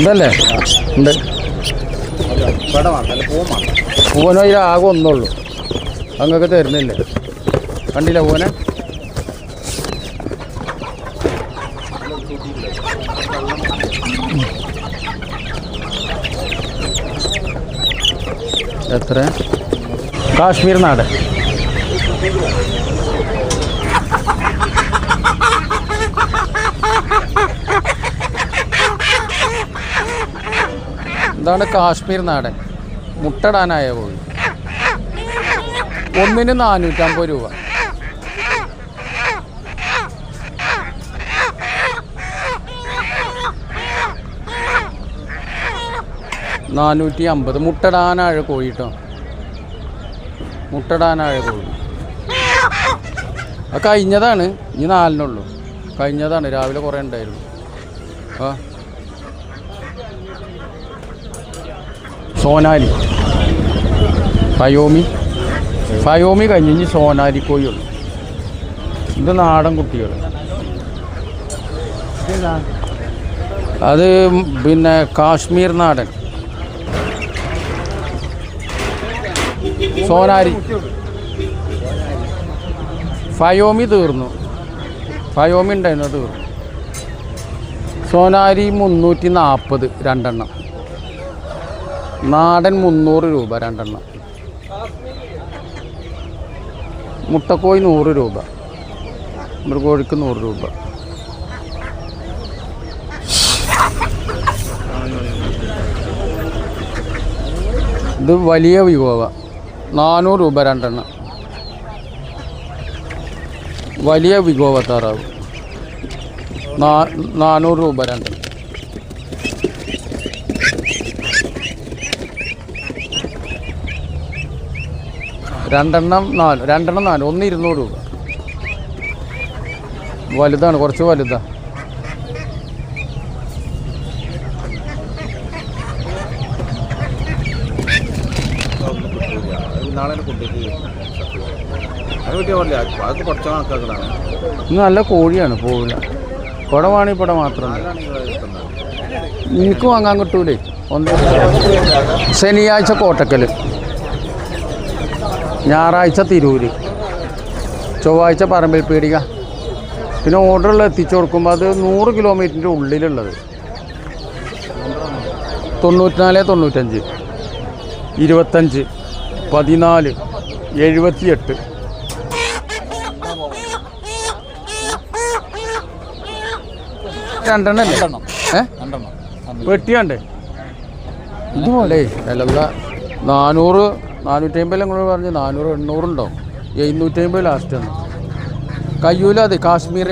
ഇതല്ലേ ഉണ്ട്. പൂവനോ ഇത് ആകെ ഒന്നുള്ളൂ, അങ്ങൊക്കെ തരുന്നില്ലേ? കണ്ടില്ല പൂവനെ? എത്ര? കാശ്മീർ നാടൻ. ഇതാണ് കാശ്മീർ നാടൻ, മുട്ടടാനായ കോഴി. ഒന്നിന് 450 രൂപ. $450. മുട്ടടാനായ കോഴി കേട്ടോ, മുട്ടടാനായ കോഴി. അത് കഴിഞ്ഞതാണ്, ഇനി 4-നുള്ളൂ. കഴിഞ്ഞതാണ്, രാവിലെ കുറേ ഉണ്ടായിരുന്നു. ആ സോനാലി, ഫയോമി കഴിഞ്ഞ് ഇനി സോനാലി കോഴിയുള്ളൂ. ഇത് നാടൻ കുട്ടികൾ. അത് പിന്നെ കാശ്മീർ നാടൻ സോനാലി. ഫയോമി തീർന്നു, ഫയോമി ഉണ്ടായിരുന്നു, തീർന്നു. സോനാലി 340 രണ്ടെണ്ണം. നാടൻ 300 രൂപ രണ്ടെണ്ണം. മുട്ടക്കോഴി 100 രൂപ. മൃഗോഴിക്ക് 100 രൂപ. ഇത് വലിയ വിഗോവ 400 രൂപ രണ്ടെണ്ണം. വലിയ വിഗോവ താറാവ് 400 രൂപ രണ്ടെണ്ണം. രണ്ടെണ്ണം 4, ഒന്ന് 200 രൂപ. വലുതാണ്, കുറച്ച് വലുതാണ്. നല്ല കോഴിയാണ്, പോവില്ല. പുടവാണെങ്കിൽ പുട മാത്രമല്ല, എനിക്ക് വാങ്ങാൻ കിട്ടൂലേ. ശനിയാഴ്ച കോട്ടക്കൽ, ഞായറാഴ്ച തിരൂർ, ചൊവ്വാഴ്ച പറമ്പിൽ പീടിക. പിന്നെ ഓർഡറുകൾ എത്തിച്ചു കൊടുക്കുമ്പോൾ അത് 100 കിലോമീറ്ററിൻ്റെ ഉള്ളിലുള്ളത് 94 95 25 14 78. രണ്ടെണ്ണല്ലേ? വെട്ടിയാണ്ടേ ഇതുപോലെ അല്ല. 400 450 നിങ്ങൾ പറഞ്ഞ് 400 800 ഉണ്ടാവും. 750 ലാസ്റ്റ് ആണ്. കയ്യൂല. അത് കാശ്മീർ